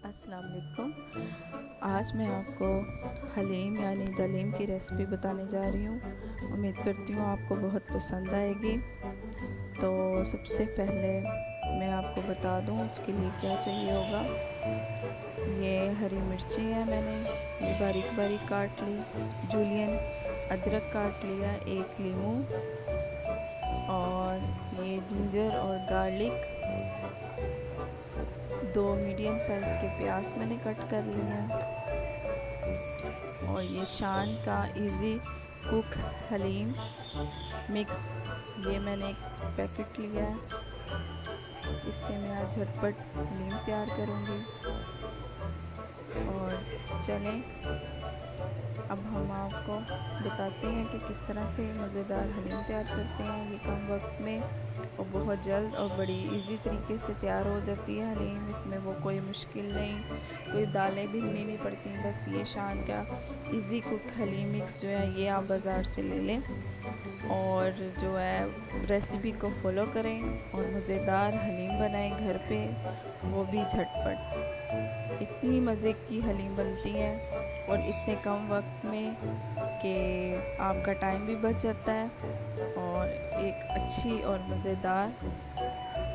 अस्सलाम वालेकुम। आज मैं आपको हलीम यानी दलीम की रेसिपी बताने जा रही हूँ। उम्मीद करती हूँ आपको बहुत पसंद आएगी। तो सबसे पहले मैं आपको बता दूँ उसके लिए क्या चाहिए होगा। ये हरी मिर्ची है, मैंने ये बारीक बारीक काट ली। जूलियन अदरक काट लिया, एक लीमू, और ये जिंजर और गार्लिक, 2 मीडियम साइज़ के प्याज मैंने कट कर लिए हैं, और ये शान का इजी कुक हलीम मिक्स, ये मैंने एक पैकेट लिया है। इससे मैं आज झटपट हलीम तैयार करूँगी। और चलें अब हम आपको बताते हैं कि किस तरह से मज़ेदार हलीम तैयार करते हैं। ये कम वक्त में और बहुत जल्द और बड़ी इजी तरीके से तैयार हो जाती है हलीम। इसमें वो कोई मुश्किल नहीं, कोई दालें भी नहीं पड़ती। बस ये शान का इजी कुक हलीम मिक्स जो है ये आप बाज़ार से ले लें और जो है रेसिपी को फॉलो करें और मज़ेदार हलीम बनाएं घर पे, वो भी झटपट। इतनी मज़े की हलीम बनती है और इतने कम वक्त में कि आपका टाइम भी बच जाता है और एक अच्छी और मज़ेदार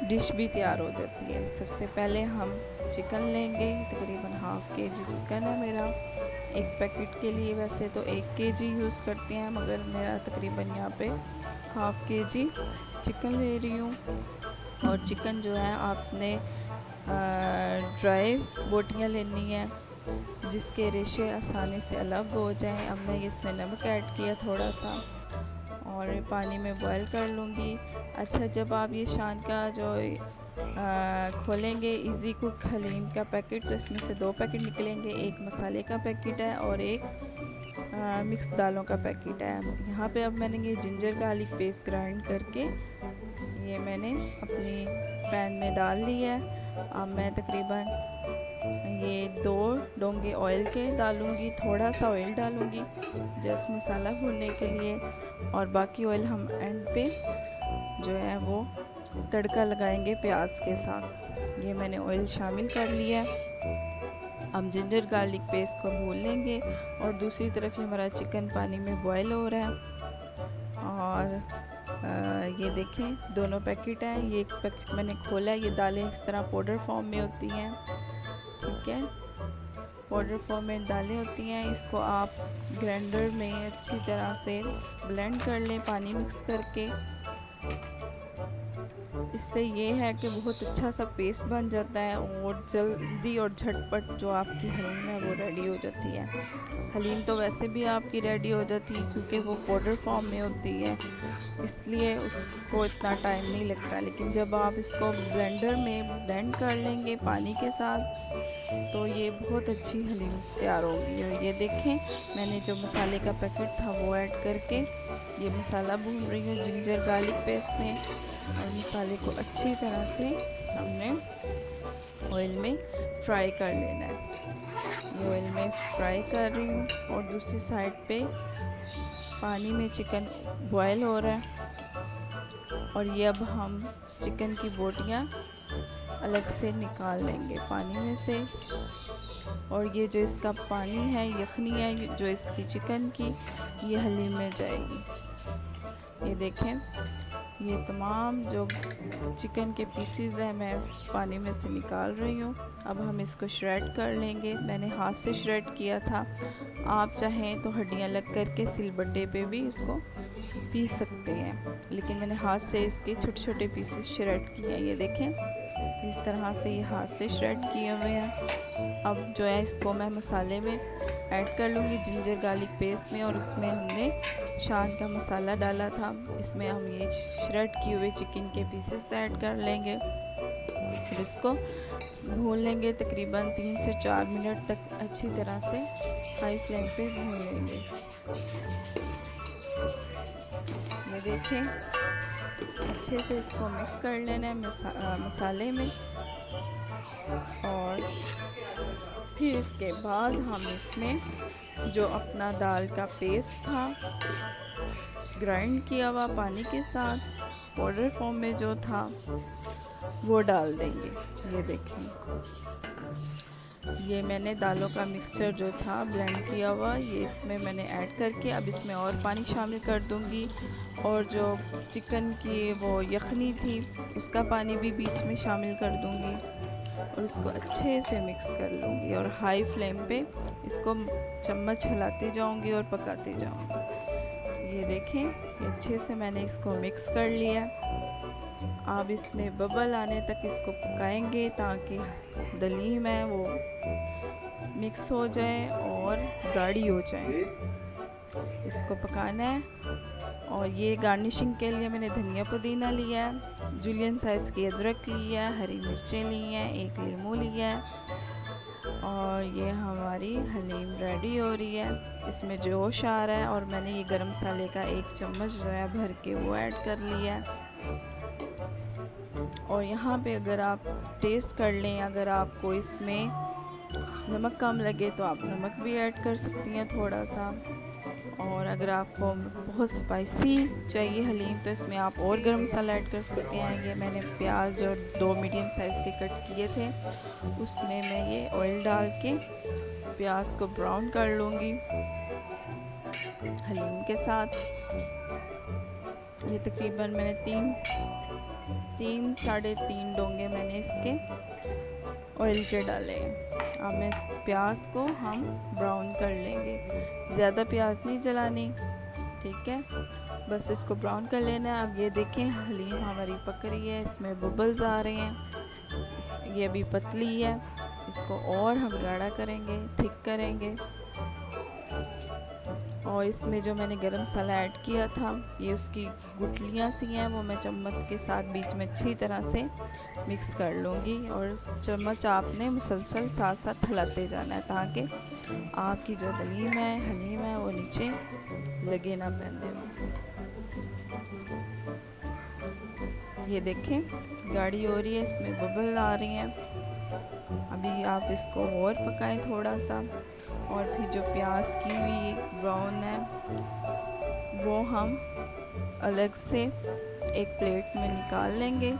डिश भी तैयार हो जाती है। सबसे पहले हम चिकन लेंगे, तकरीबन हाफ़ केजी चिकन है मेरा। एक पैकेट के लिए वैसे तो 1 केजी यूज़ करते हैं, मगर मेरा तकरीबन यहाँ पे हाफ़ केजी चिकन ले रही हूँ। और चिकन जो है आपने ड्राई बोटियाँ लेनी है जिसके रेशे आसानी से अलग हो जाएं। अब मैं इसमें नमक ऐड किया थोड़ा सा और पानी में बॉईल कर लूँगी। अच्छा, जब आप ये शान का जो खोलेंगे इजी कुक हलीम का पैकेट, तो इसमें से 2 पैकेट निकलेंगे। एक मसाले का पैकेट है और एक मिक्स दालों का पैकेट है। यहाँ पे अब मैंने ये जिंजर गार्लिक पेस्ट ग्राइंड करके ये मैंने अपनी पैन में डाल ली है। अब मैं तकरीबन ये 2 डोंगे ऑयल के डालूँगी, थोड़ा सा ऑयल डालूँगी जस्ट मसाला भूनने के लिए, और बाकी ऑयल हम एंड पे जो है वो तड़का लगाएंगे प्याज के साथ। ये मैंने ऑयल शामिल कर लिया। हम जिंजर गार्लिक पेस्ट को भून लेंगे और दूसरी तरफ हमारा चिकन पानी में बॉयल हो रहा है। और ये देखें दोनों पैकेट हैं। ये एक पैकेट मैंने खोला है। ये दालें इस तरह पाउडर फॉर्म में होती हैं, ठीक है, पाउडर फॉर्म में दालें होती हैं। इसको आप ग्राइंडर में अच्छी तरह से ब्लेंड कर लें पानी मिक्स करके। इससे ये है कि बहुत अच्छा सा पेस्ट बन जाता है और जल्दी और झटपट जो आपकी हलीम है वो रेडी हो जाती है। हलीम तो वैसे भी आपकी रेडी हो जाती है क्योंकि वो पाउडर फॉर्म में होती है, इसलिए उसको इतना टाइम नहीं लगता। लेकिन जब आप इसको ब्लेंडर में ब्लेंड कर लेंगे पानी के साथ तो ये बहुत अच्छी हलीम तैयार होगी। और ये देखें मैंने जो मसाले का पैकेट था वो ऐड करके ये मसाला भून रही हूँ जिंजर गार्लिक पेस्ट में, और मसाले को अच्छी तरह से हमने ऑयल में फ्राई कर लेना है। ये ऑयल में फ्राई कर रही हूँ और दूसरी साइड पे पानी में चिकन बॉयल हो रहा है। और ये अब हम चिकन की बोटियाँ अलग से निकाल लेंगे पानी में से। और ये जो इसका पानी है, यखनी है जो इसकी चिकन की, ये हलीम में जाएगी। ये देखें ये तमाम जो चिकन के पीसीज हैं मैं पानी में से निकाल रही हूँ। अब हम इसको श्रेड कर लेंगे। मैंने हाथ से श्रेड किया था, आप चाहें तो हड्डियाँ लग करके सिलबट्टे पे भी इसको पीस सकते हैं, लेकिन मैंने हाथ से इसके छोटे छोटे पीसेस श्रेड किए हैं। ये देखें इस तरह से ये हाथ से श्रेड किए हुए हैं। अब जो है इसको मैं मसाले में ऐड कर लूँगी जिंजर गार्लिक पेस्ट में, और इसमें हमने शान का मसाला डाला था। इसमें हम ये श्रेड किए हुए चिकन के पीसेस ऐड कर लेंगे, फिर इसको भून लेंगे तकरीबन 3 से 4 मिनट तक अच्छी तरह से हाई फ्लेम पे भून लेंगे। ये देखें अच्छे से इसको मिक्स कर लेना है मसाले में, और फिर इसके बाद हम इसमें जो अपना दाल का पेस्ट था ग्राइंड किया हुआ पानी के साथ पाउडर फॉर्म में जो था वो डाल देंगे। ये देखें ये मैंने दालों का मिक्सचर जो था ब्लेंड किया हुआ, ये इसमें मैंने ऐड करके अब इसमें और पानी शामिल कर दूंगी। और जो चिकन की वो यखनी थी उसका पानी भी बीच में शामिल कर दूंगी और इसको अच्छे से मिक्स कर लूँगी। और हाई फ्लेम पे इसको चम्मच हिलाते जाऊंगी और पकाते जाऊंगी। ये देखें, ये अच्छे से मैंने इसको मिक्स कर लिया। आप इसमें बबल आने तक इसको पकाएंगे ताकि दलीम है वो मिक्स हो जाए और गाढ़ी हो जाए। इसको पकाना है। और ये गार्निशिंग के लिए मैंने धनिया पुदीना लिया है, जूलियन साइज़ की अदरक लिया है, हरी मिर्चें ली हैं, एक लीमू लिया है। और ये हमारी हलीम रेडी हो रही है। इसमें जोश आ रहा है और मैंने ये गरम मसाले का 1 चम्मच जो है भर के वो ऐड कर लिया है। और यहाँ पे अगर आप टेस्ट कर लें, अगर आपको इसमें नमक कम लगे तो आप नमक भी ऐड कर सकती हैं थोड़ा सा। और अगर आपको बहुत स्पाइसी चाहिए हलीम तो इसमें आप और गरम मसाला ऐड कर सकते हैं। ये मैंने प्याज और 2 मीडियम साइज़ के कट किए थे, उसमें मैं ये ऑयल डाल के प्याज को ब्राउन कर लूँगी हलीम के साथ। ये तकरीबन मैंने तीन साढ़े 3 डोंगे मैंने इसके ऑयल के डाले हैं। अब मैं इस प्याज को हम ब्राउन कर लेंगे, ज़्यादा प्याज नहीं जलानी, ठीक है, बस इसको ब्राउन कर लेना है। अब ये देखें हलीम हमारी पक रही है, इसमें बबल्स आ रहे हैं, ये अभी पतली है, इसको और हम गाढ़ा करेंगे, थिक करेंगे। और इसमें जो मैंने गरम मसाला ऐड किया था, ये उसकी गुठलियाँ सी हैं, वो मैं चम्मच के साथ बीच में अच्छी तरह से मिक्स कर लूँगी। और चम्मच आपने मुसलसल साथ साथ हिलाते जाना है ताकि आपकी जो हलीम है वो नीचे लगे ना पहनने में। ये देखें गाढ़ी हो रही है, इसमें बबल आ रही हैं। अभी आप इसको और पकाएं थोड़ा सा। और फिर जो प्याज की हुई ब्राउन है वो हम अलग से एक प्लेट में निकाल लेंगे।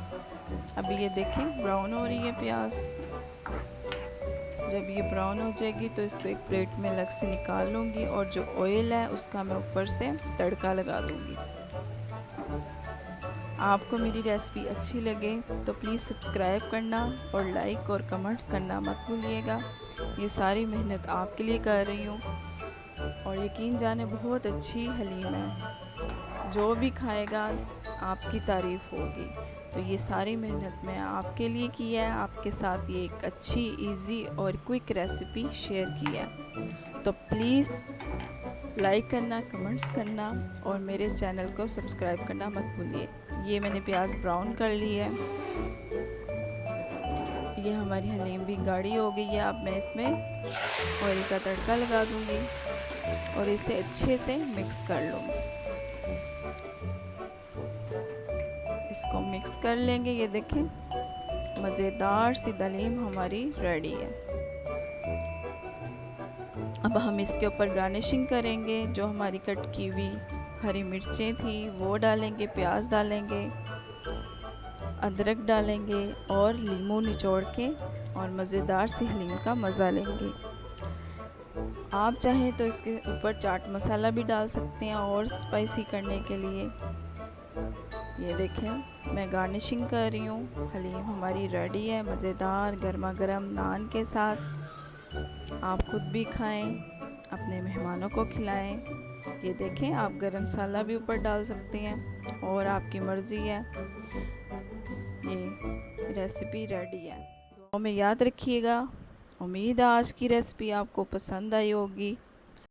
अभी ये देखें ब्राउन हो रही है प्याज। जब ये ब्राउन हो जाएगी तो इसको एक प्लेट में अलग से निकाल लूँगी और जो ऑयल है उसका मैं ऊपर से तड़का लगा दूँगी। आपको मेरी रेसिपी अच्छी लगे तो प्लीज़ सब्सक्राइब करना और लाइक और कमेंट्स करना मत भूलिएगा। ये सारी मेहनत आपके लिए कर रही हूँ और यकीन जाने बहुत अच्छी हलीम है, जो भी खाएगा आपकी तारीफ़ होगी। तो ये सारी मेहनत मैं आपके लिए की है, आपके साथ ये एक अच्छी इजी और क्विक रेसिपी शेयर की है। तो प्लीज़ लाइक करना, कमेंट्स करना और मेरे चैनल को सब्सक्राइब करना मत भूलिए। ये मैंने प्याज ब्राउन कर ली है। ये हमारी हलीम भी गाढ़ी हो गई है। अब मैं इसमें ऑयल का तड़का लगा दूंगी और इसे अच्छे से मिक्स कर लूँगी। इसको मिक्स कर लेंगे। ये देखें मज़ेदार सी हलीम हमारी रेडी है। अब हम इसके ऊपर गार्निशिंग करेंगे। जो हमारी कट की हुई हरी मिर्चें थी वो डालेंगे, प्याज डालेंगे, अदरक डालेंगे और लीमू निचोड़ के और मज़ेदार सी हलीम का मज़ा लेंगे। आप चाहें तो इसके ऊपर चाट मसाला भी डाल सकते हैं और स्पाइसी करने के लिए। ये देखें मैं गार्निशिंग कर रही हूँ। हलीम हमारी रेडी है, मज़ेदार गर्मा गर्म नान के साथ। आप खुद भी खाएं, अपने मेहमानों को खिलाएं। ये देखें आप गरम मसाला भी ऊपर डाल सकते हैं और आपकी मर्ज़ी है। ये रेसिपी रेडी है। दुआओं में याद रखिएगा। उम्मीद है आज की रेसिपी आपको पसंद आई होगी।